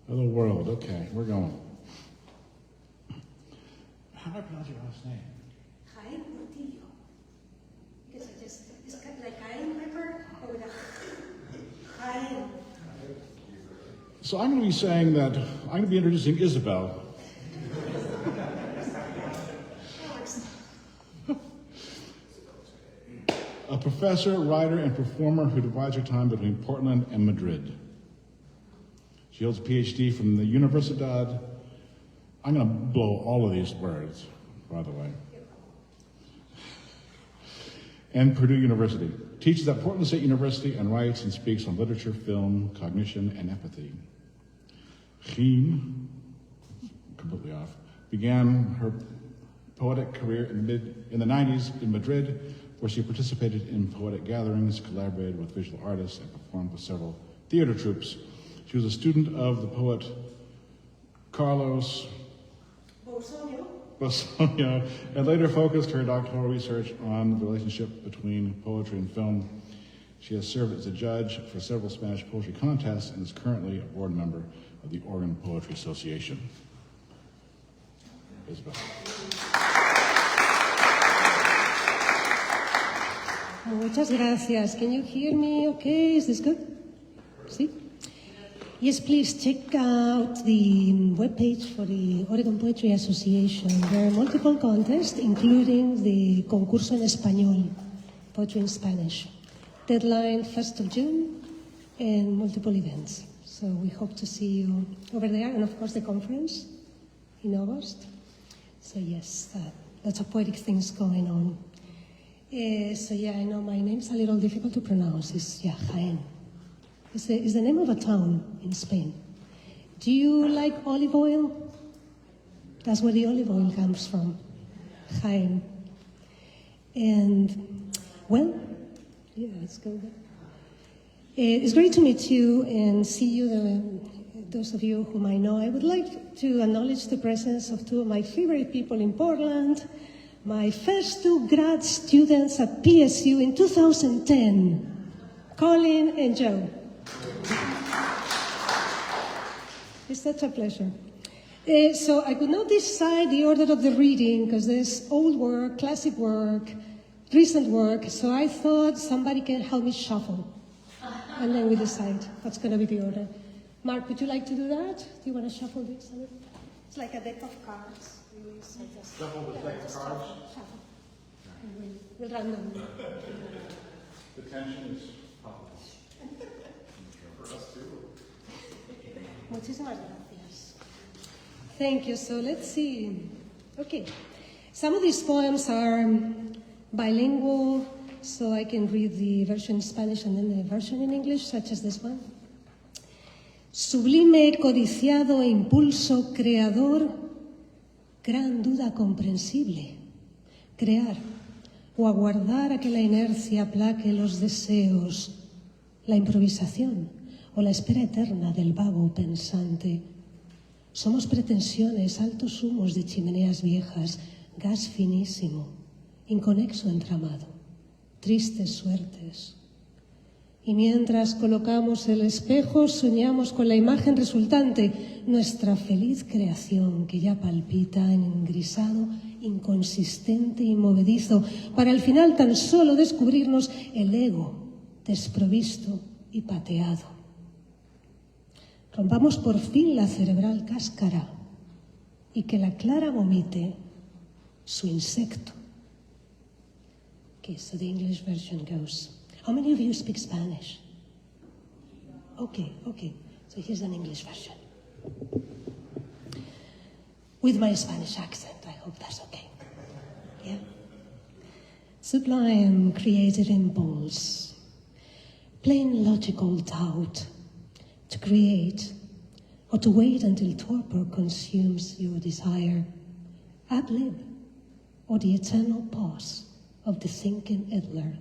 Hello world, okay, we're going. How do I pronounce your last name? Jaén Portillo. Because it's kind of like Jaén pepper or with a Jaén. So I'm going to be saying that, I'm going to be introducing Isabel. A professor, writer, and performer who divides her time between Portland and Madrid. She holds a PhD from the Universidad. I'm going to blow all of these words, by the way. And Purdue University. Teaches at Portland State University and writes and speaks on literature, film, cognition, and empathy. Jaén, completely off, began her poetic career in the 90s in Madrid, where she participated in poetic gatherings, collaborated with visual artists, and performed with several theater troupes. She was a student of the poet Carlos Bousoño, and later focused her doctoral research on the relationship between poetry and film. She has served as a judge for several Spanish poetry contests and is currently a board member of the Oregon Poetry Association. Isabel. Muchas gracias. Can you hear me okay? Is this good? See? Yes, please check out the webpage for the Oregon Poetry Association. There are multiple contests, including the Concurso en Español, Poetry in Spanish. Deadline 1st of June, and multiple events. So we hope to see you over there, and of course the conference in August. So yes, lots of poetic things going on. So yeah, I know my name's a little difficult to pronounce. It's Jaén. It's the name of a town in Spain. Do you like olive oil? That's where the olive oil comes from, Jaén. And, well, yeah, let's go there. It's great to meet you and see you, those of you whom I know. I would like to acknowledge the presence of two of my favorite people in Portland, my first two grad students at PSU in 2010, Colin and Joe. It's such a pleasure. So I could not decide the order of the reading because there's old work, classic work, recent work, so I thought somebody can help me shuffle. And then we decide what's going to be the order. Mark, would you like to do that? Do you want to shuffle this a little? It's like a deck of cards. Shuffle the deck of cards? Shuffle. We'll random. The tension is palpable. For us too. Muchísimas gracias. Thank you. So let's see. Okay. Some of these poems are bilingual, so I can read the version in Spanish and then the version in English, such as this one. Sublime, codiciado e impulso creador, gran duda comprensible. Crear o aguardar a que la inercia aplaque los deseos, la improvisación o la espera eterna del vago pensante. Somos pretensiones, altos humos de chimeneas viejas, gas finísimo, inconexo entramado, tristes suertes. Y mientras colocamos el espejo, soñamos con la imagen resultante, nuestra feliz creación que ya palpita en engrisado, inconsistente y movedizo, para al final tan solo descubrirnos el ego desprovisto y pateado. Rompamos por fin la cerebral cáscara y que la clara vomite su insecto. Okay, so the English version goes. How many of you speak Spanish? Okay. So here's an English version. With my Spanish accent, I hope that's okay. Yeah? Sublime created impulse, plain logical doubt, to create or to wait until torpor consumes your desire, ad lib, or the eternal pause of the thinking idler.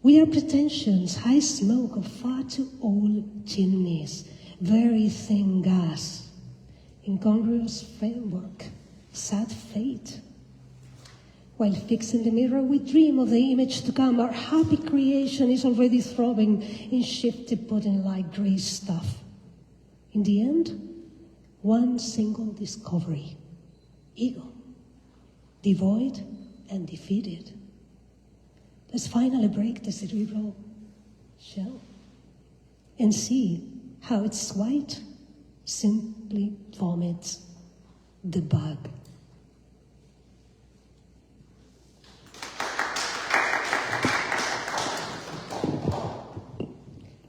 We are pretensions, high smoke of far too old chimneys, very thin gas, incongruous framework, sad fate. While fixed in the mirror, we dream of the image to come. Our happy creation is already throbbing in shifty pudding like grey stuff. In the end, one single discovery: ego, devoid and defeated. Let's finally break the cerebral shell and see how its white simply vomits the bug.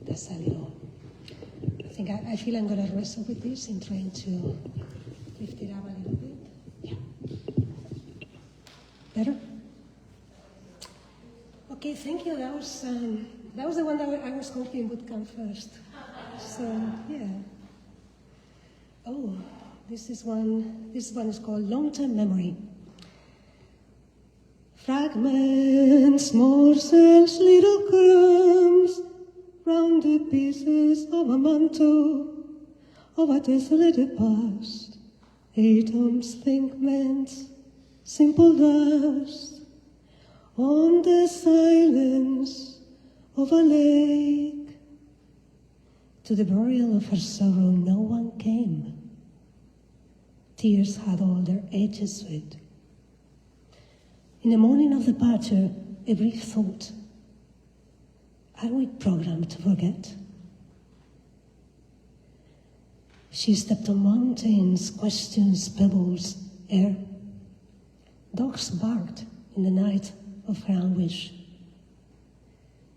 That's a little. I feel I'm going to wrestle with this in trying to lift it up a little bit. Yeah. Better? Okay, thank you. That was the one that I was hoping would come first. So, yeah. Oh, this one is called Long-Term Memory. Fragments, morsels, little crumbs, rounded pieces of a mantle of a desolated past, atoms, fragments, simple dust on the silence of a lake. To the burial of her sorrow no one came. Tears had all their edges sweet. In the morning of departure, a brief thought: are we programmed to forget? She stepped on mountains, questions, pebbles, air. Dogs barked in the night of her anguish.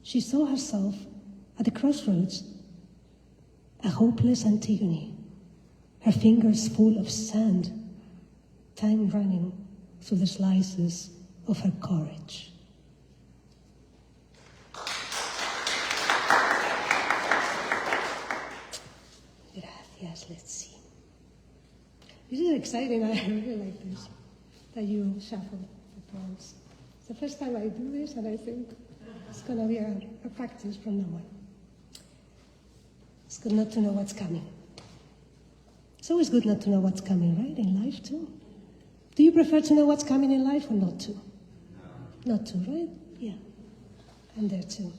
She saw herself at the crossroads, a hopeless Antigone, her fingers full of sand, time running through the slices of her courage. Gracias, let's see. This is exciting. I really like this, that you shuffle the poems. It's the first time I do this, and I think it's going to be a practice from now on. It's good not to know what's coming. It's always good not to know what's coming, right? In life, too. Do you prefer to know what's coming in life or not to? Not to, right? Yeah. I'm there, too.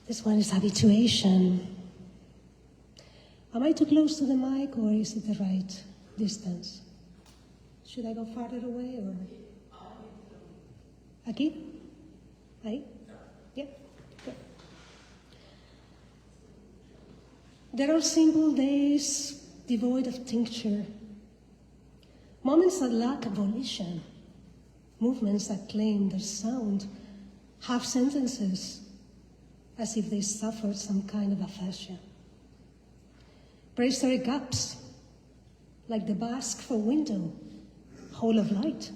This one is habituation. Am I too close to the mic, or is it the right distance? Should I go farther away, or? Aquí? Ahí? Yeah. Good. There are simple days devoid of tincture, moments that lack volition, movements that claim their sound, half sentences as if they suffered some kind of aphasia. Prehistoric gaps, like the Basque for window, hole of light.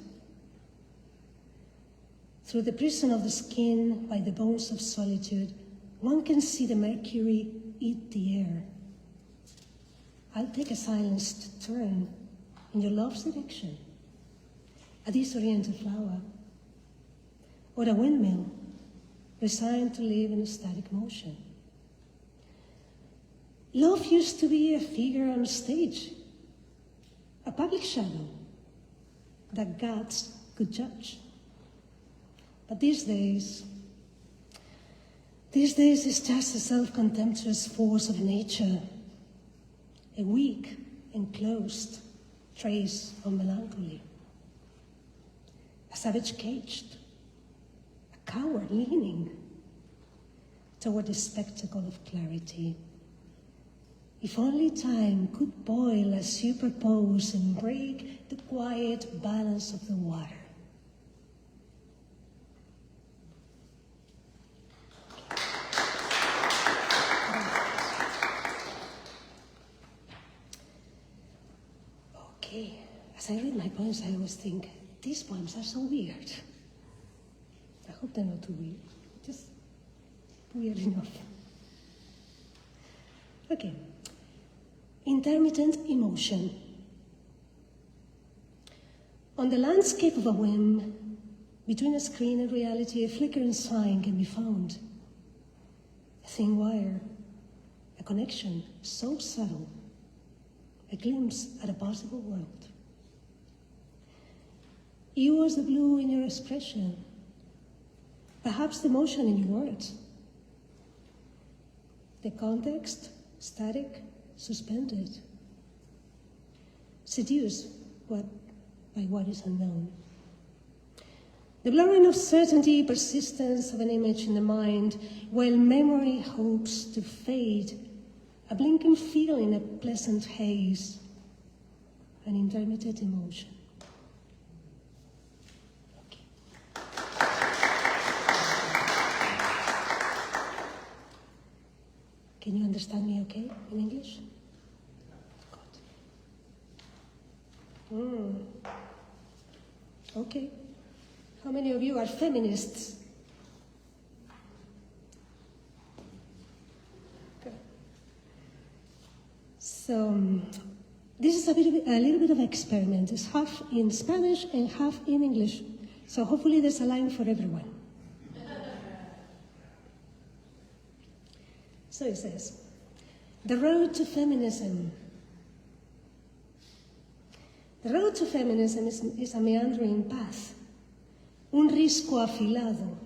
Through the prison of the skin, by the bones of solitude, one can see the mercury eat the air. I'll take a silenced turn in your love's direction, a disoriented flower, or a windmill resigned to live in a static motion. Love used to be a figure on stage, a public shadow that gods could judge. But these days it's just a self-contemptuous force of nature, a weak, enclosed trace of melancholy, a savage caged, a coward leaning toward the spectacle of clarity. If only time could boil a superpose and break the quiet balance of the water. Okay, as I read my poems, I always think, these poems are so weird. I hope they're not too weird, just weird enough. Okay. Intermittent emotion. On the landscape of a whim, between a screen and reality, a flickering sign can be found. A thin wire, a connection so subtle, a glimpse at a possible world. You was the blue in your expression, perhaps the motion in your words. The context, static, suspended, seduced by what is unknown. The blurring of certainty, persistence of an image in the mind, while memory hopes to fade, a blinking feeling, a pleasant haze, an intermittent emotion. Can you understand me okay in English? Good. Okay. How many of you are feminists? Good. So, this is a little bit of an experiment. It's half in Spanish and half in English. So hopefully there's a line for everyone. So it says, the road to feminism. The road to feminism is a meandering path, un risco afilado,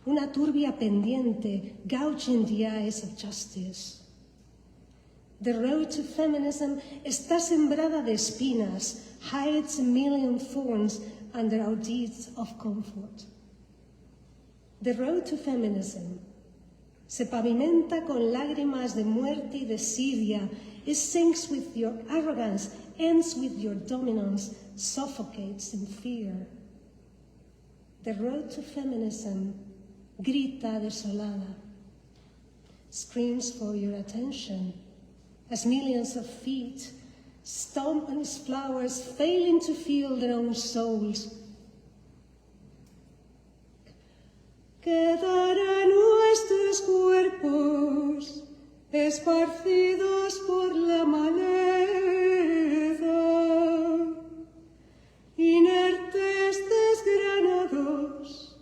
una turbia pendiente gouging the eyes of justice. The road to feminism está sembrada de espinas, hides a million thorns under our deeds of comfort. The road to feminism se pavimenta con lágrimas de muerte y desidia. It sinks with your arrogance, ends with your dominance, suffocates in fear. The road to feminism grita desolada, screams for your attention, as millions of feet stomp on its flowers, failing to feel their own souls. Quedarán nuestros cuerpos esparcidos por la maleza, inertes desgranados,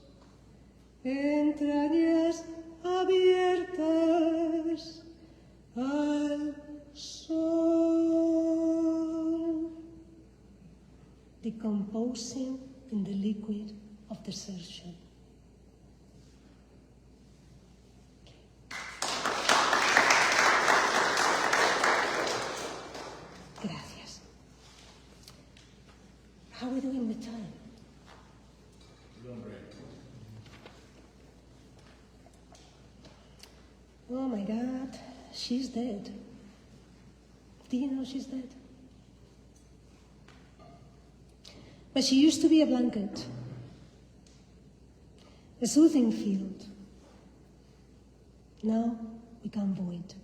entrañas abiertas al sol, decomposing in the liquid of desertion. Gracias. How are we doing with time? Doing great. Oh my God, she's dead. Do you know she's dead? But she used to be a blanket, a soothing field. Now become void.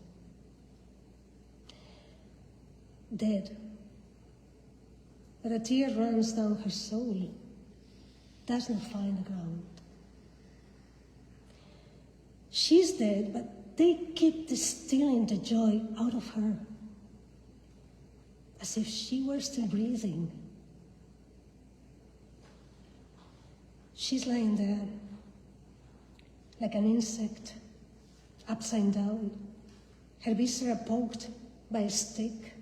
Dead. But a tear runs down her soul, does not find the ground. She's dead, but they keep distilling the joy out of her, as if she were still breathing. She's lying there, like an insect, upside down, her viscera poked by a stick,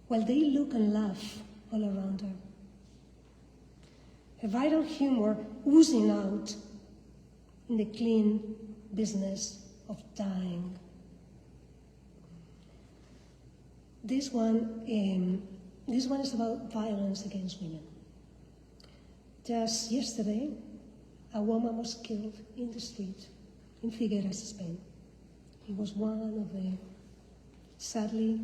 while they look and laugh all around her. Her vital humor oozing out in the clean business of dying. This one is about violence against women. Just yesterday, a woman was killed in the street in Figueras, Spain. It was one of the, sadly,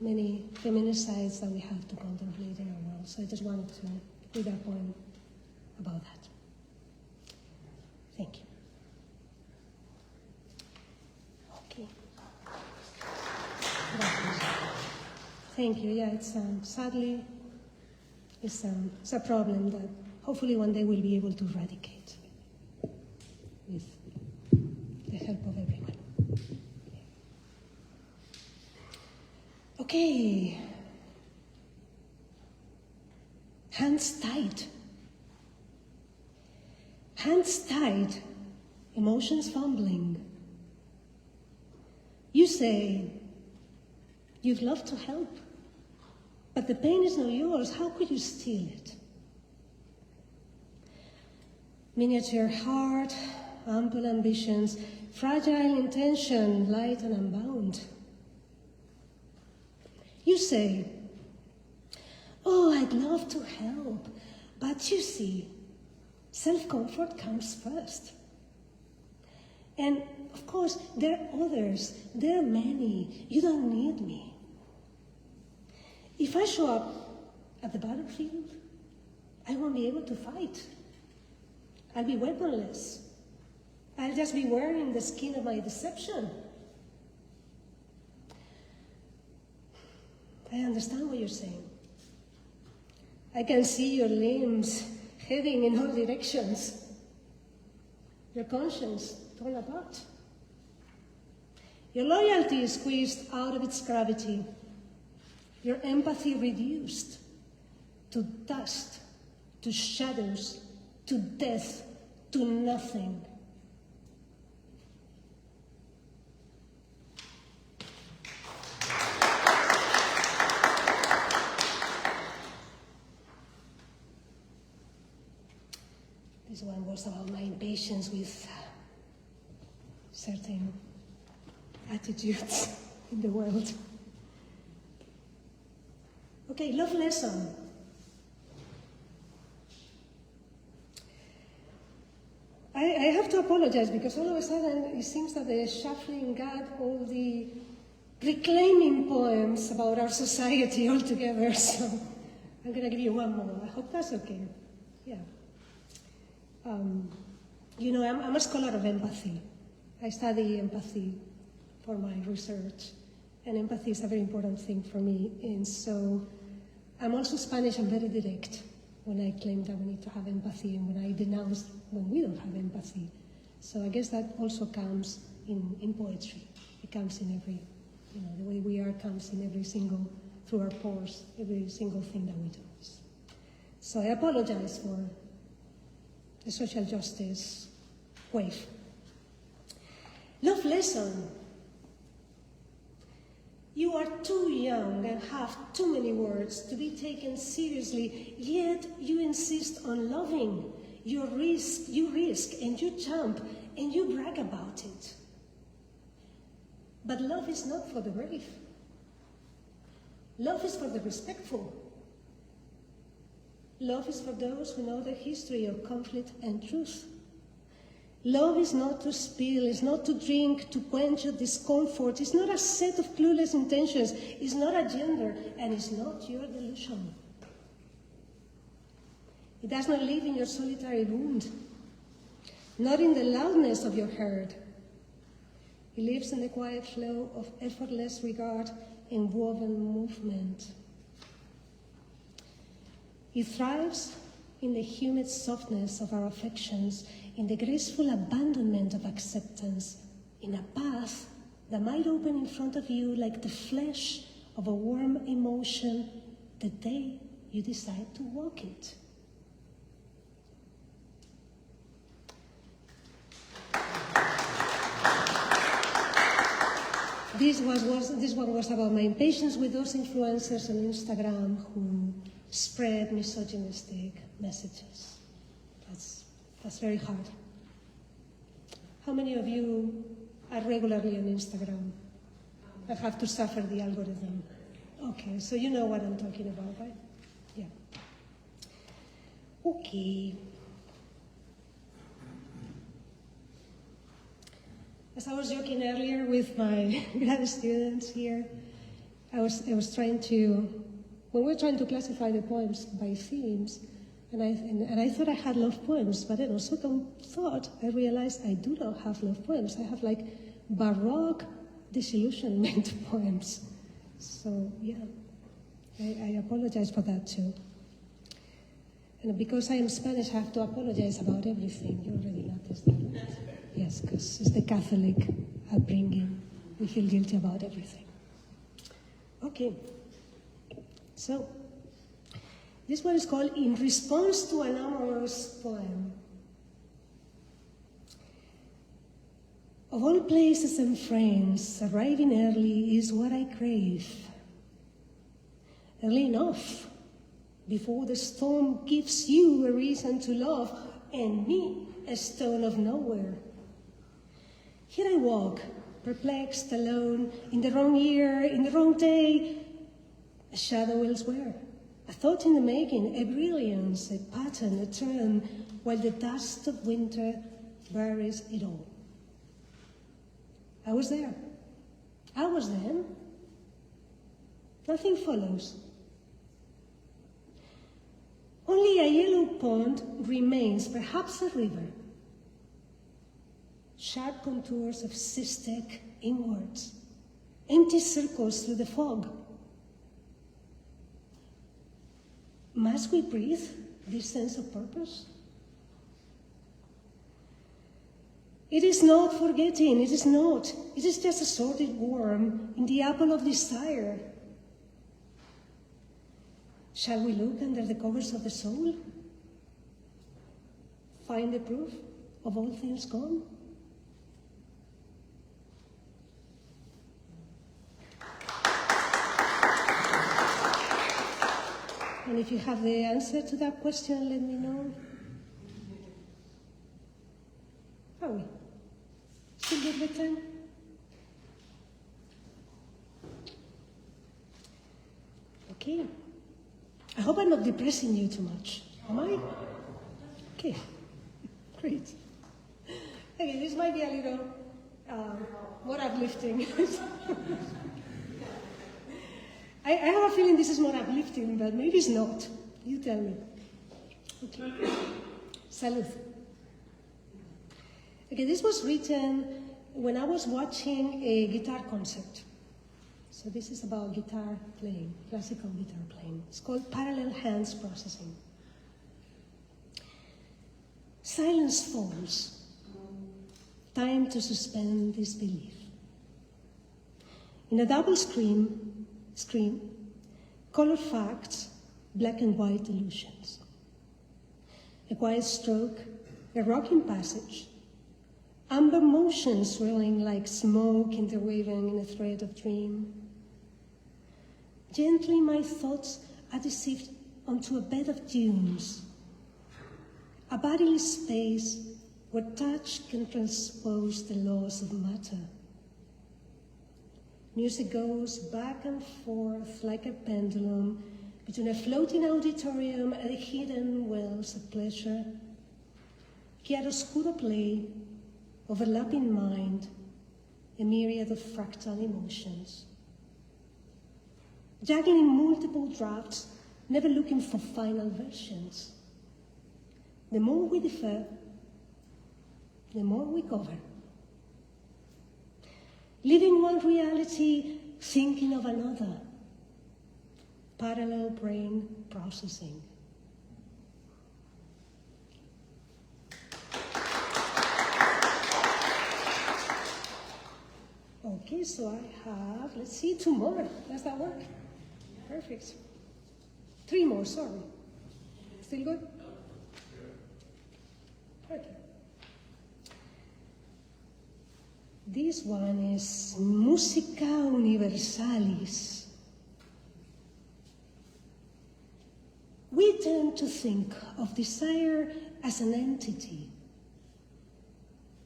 many feminicides that we have to contemplate in our world. So I just wanted to read a poem about that. Thank you. Okay. Gracias. Thank you. Yeah, it's sadly, it's a problem that hopefully one day we'll be able to eradicate with the help of everyone. Okay. Hands tied. Hands tied, emotions fumbling. You say, you'd love to help, but the pain is not yours. How could you steal it? Miniature heart, ample ambitions, fragile intention, light and unbound. You say, oh, I'd love to help, but you see, self-comfort comes first. And of course, there are others, there are many, you don't need me. If I show up at the battlefield, I won't be able to fight. I'll be weaponless. I'll just be wearing the skin of my deception. I understand what you're saying. I can see your limbs heading in all directions. Your conscience torn apart. Your loyalty is squeezed out of its gravity. Your empathy reduced to dust, to shadows, to death, to nothing. This one was about my impatience with certain attitudes in the world. Okay, love lesson. I have to apologize because all of a sudden it seems that the shuffling got all the reclaiming poems about our society all together, so I'm going to give you one more. I hope that's okay. Yeah. You know, I'm a scholar of empathy. I study empathy for my research, and empathy is a very important thing for me. And so I'm also Spanish and very direct when I claim that we need to have empathy and when I denounce when we don't have empathy. So I guess that also comes in poetry. It comes in every, you know, the way we are comes in every single, through our pores, every single thing that we do. So I apologize for the social justice wave. Love lesson. You are too young and have too many words to be taken seriously, yet you insist on loving. You risk and you jump and you brag about it. But love is not for the brave. Love is for the respectful. Love is for those who know the history of conflict and truth. Love is not to spill, it's not to drink, to quench your discomfort. It's not a set of clueless intentions. It's not a gender, and it's not your delusion. It does not live in your solitary wound, not in the loudness of your herd. It lives in the quiet flow of effortless regard and woven movement. It thrives in the humid softness of our affections, in the graceful abandonment of acceptance, in a path that might open in front of you like the flesh of a warm emotion the day you decide to walk it. This one was about my impatience with those influencers on Instagram who spread misogynistic messages. That's very hard. How many of you are regularly on Instagram? I have to suffer the algorithm. Okay, so you know what I'm talking about, right? Yeah. Okay. As I was joking earlier with my grad students here, I was trying to, when we were trying to classify the poems by themes, and I thought I had love poems, but then also I realized I do not have love poems. I have like Baroque disillusionment poems. So yeah, I apologize for that too. And because I am Spanish, I have to apologize about everything. You already noticed that, right? Yes, because it's the Catholic upbringing. We feel guilty about everything. Okay, so this one is called In Response to an Amorous Poem. Of all places and frames, arriving early is what I crave. Early enough, before the storm gives you a reason to love, and me a stone of nowhere. Here I walk, perplexed, alone, in the wrong year, in the wrong day, a shadow elsewhere, a thought in the making, a brilliance, a pattern, a turn, while the dust of winter buries it all. I was there. I was them. Nothing follows. Only a yellow pond remains, perhaps a river. Sharp contours of cystic inwards, empty circles through the fog. Must we breathe this sense of purpose? It is not forgetting, it is not. It is just a sordid worm in the apple of desire. Shall we look under the covers of the soul? Find the proof of all things gone? And if you have the answer to that question, let me know. Are we? Still good with time? Okay. I hope I'm not depressing you too much. Am I? Okay. Great. Okay, this might be a little more uplifting. I have a feeling this is more uplifting, but maybe it's not. You tell me. Okay. Salud. Okay, this was written when I was watching a guitar concert. So this is about guitar playing, classical guitar playing. It's called parallel hands processing. Silence falls. Time to suspend disbelief. In a double screen, color facts, black and white illusions. A quiet stroke, a rocking passage, amber motion swirling like smoke interweaving in a thread of dream. Gently my thoughts are deceived onto a bed of dunes, a bodily space where touch can transpose the laws of matter. Music goes back and forth like a pendulum between a floating auditorium and a hidden wells of pleasure. Chiaroscuro play, overlapping mind, a myriad of fractal emotions. Juggling multiple drafts, never looking for final versions. The more we differ, the more we cover. Living one reality, thinking of another. Parallel brain processing. Okay, so I have, let's see, 2 more. Does that work? Perfect. 3 more, sorry. Still good? Okay. This one is Musica Universalis. We tend to think of desire as an entity,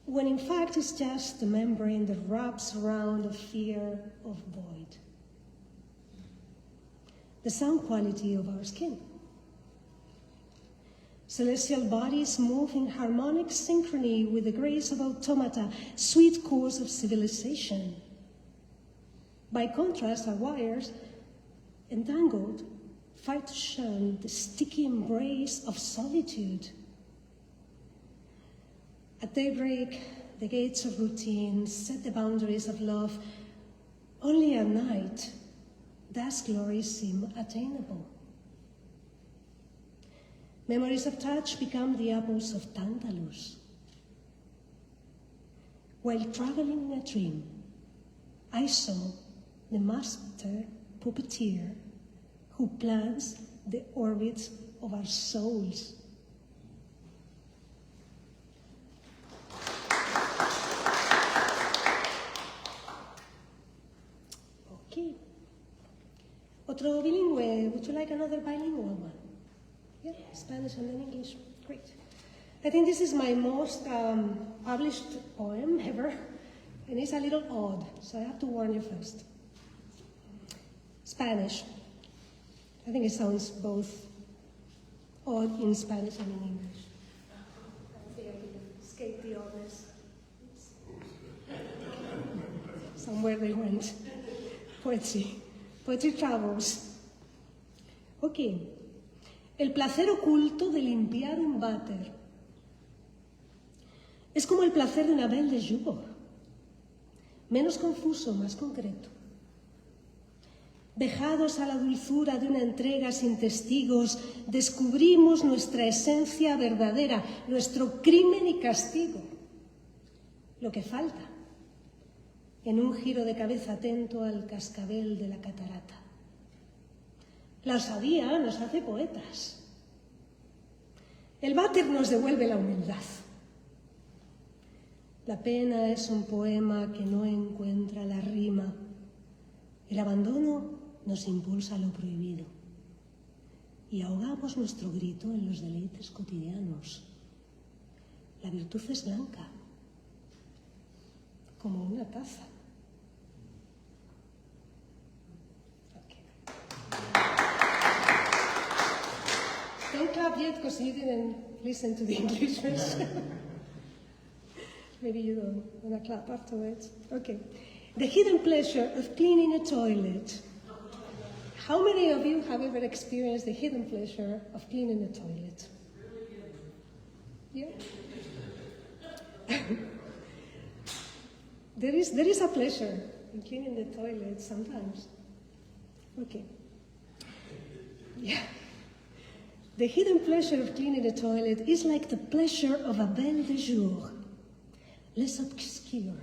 when in fact it's just the membrane that wraps around a fear of void. The sound quality of our skin. Celestial bodies move in harmonic synchrony with the grace of automata, sweet course of civilization. By contrast, our wires, entangled, fight to shun the sticky embrace of solitude. At daybreak, the gates of routine set the boundaries of love. Only at night does glory seem attainable. Memories of touch become the apples of Tantalus. While traveling in a dream, I saw the master puppeteer who plans the orbits of our souls. Okay. Otro bilingüe, would you like another bilingual one? Yeah, Spanish and then English. Great. I think this is my most published poem ever, and it's a little odd, so I have to warn you first. Spanish. I think it sounds both odd in Spanish and in English. I think I can escape the oddness. Somewhere they went. Poetry. Poetry travels. Ok. El placer oculto de limpiar un váter. Es como el placer de una belle de jour. Menos confuso, más concreto. Dejados a la dulzura de una entrega sin testigos, descubrimos nuestra esencia verdadera, nuestro crimen y castigo. Lo que falta, en un giro de cabeza atento al cascabel de la catarata. La osadía nos hace poetas. El váter nos devuelve la humildad. La pena es un poema que no encuentra la rima. El abandono nos impulsa a lo prohibido y ahogamos nuestro grito en los deleites cotidianos. La virtud es blanca, como una taza. Okay. Don't clap yet because you didn't listen to the English version. Maybe you don't want to clap afterwards. Okay. The hidden pleasure of cleaning a toilet. How many of you have ever experienced the hidden pleasure of cleaning a toilet? Yeah? There is a pleasure in cleaning the toilet sometimes. Okay. Yeah. The hidden pleasure of cleaning a toilet is like the pleasure of a belle de jour. Less obscure,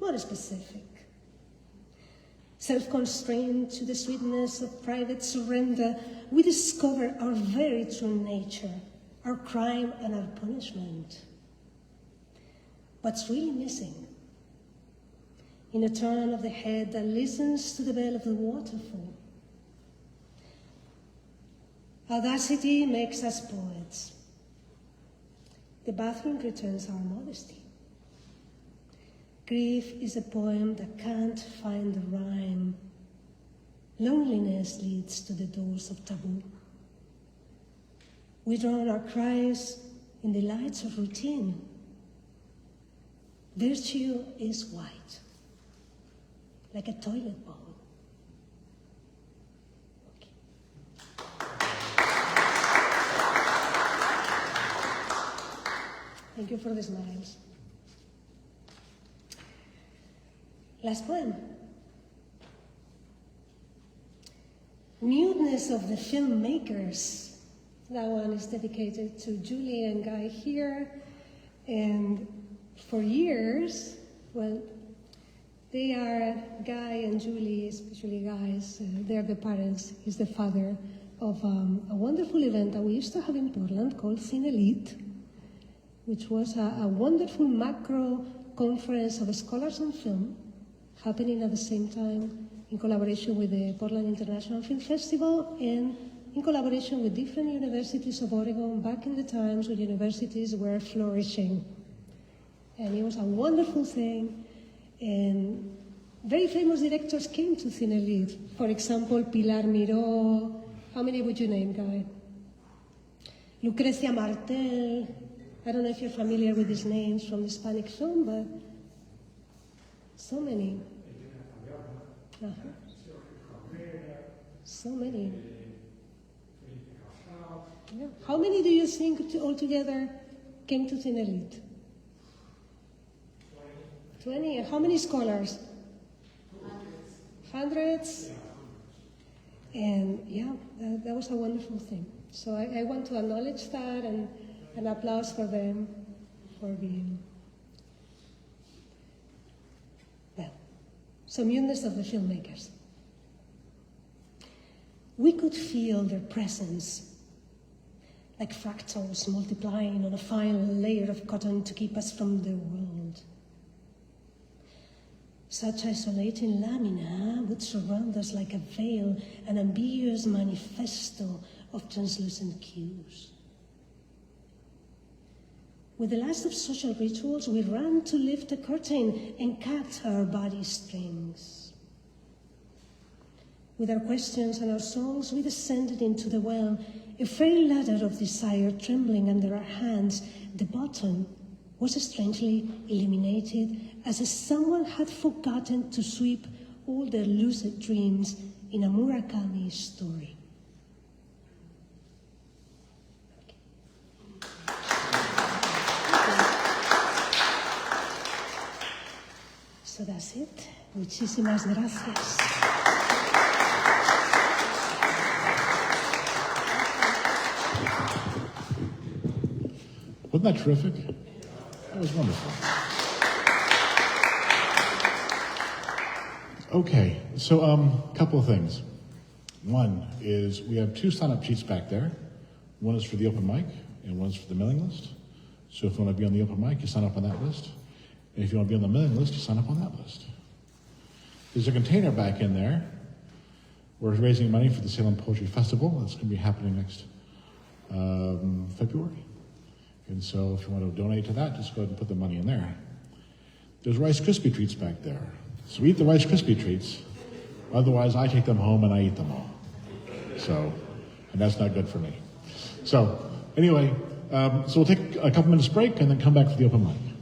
more specific. Self-constrained to the sweetness of private surrender, we discover our very true nature, our crime and our punishment. What's really missing? In a turn of the head that listens to the bell of the waterfall. Audacity makes us poets. The bathroom returns our modesty. Grief is a poem that can't find the rhyme. Loneliness leads to the doors of taboo. We drown our cries in the lights of routine. Virtue is white, like a toilet bowl. Okay. Thank you for the smiles. Last poem. Muteness of the filmmakers. That one is dedicated to Julie and Guy here. And for years, well, they are, Guy and Julie, especially Guy's, they're the parents, he's the father of a wonderful event that we used to have in Portland called Cine Elite, which was a wonderful macro conference of scholars on film, happening at the same time in collaboration with the Portland International Film Festival and in collaboration with different universities of Oregon back in the times when universities were flourishing. And it was a wonderful thing, and very famous directors came to Cine Elite. For example, Pilar Miró, how many would you name, Guy? Lucrecia Martel, I don't know if you're familiar with these names from Hispanic film, but so many. So many. Yeah. How many do you think altogether came to Cine Elite? 20. And how many scholars? Hundreds. And yeah, that was a wonderful thing. So I want to acknowledge that and an applause for them for being. Well, so muteness of the filmmakers. We could feel their presence, like fractals multiplying on a fine layer of cotton to keep us from the world. Such isolating lamina would surround us like a veil, an ambiguous manifesto of translucent cues. With the last of social rituals, we ran to lift the curtain and cut our body strings. With our questions and our songs, we descended into the well, a frail ladder of desire trembling under our hands. The bottom was strangely illuminated, as if someone had forgotten to sweep all their lucid dreams in a Murakami story. So that's it. Muchísimas gracias. Wasn't that terrific? That was wonderful. Okay, so a couple of things. One is we have 2 sign-up sheets back there. One is for the open mic, and one is for the mailing list. So if you want to be on the open mic, you sign up on that list. And if you want to be on the mailing list, you sign up on that list. There's a container back in there. We're raising money for the Salem Poetry Festival. That's going to be happening next February. And so if you want to donate to that, just go ahead and put the money in there. There's Rice Krispie treats back there. So eat the Rice Krispie treats. Otherwise, I take them home and I eat them all. So, and that's not good for me. So, anyway, so we'll take a couple minutes break and then come back for the open mic.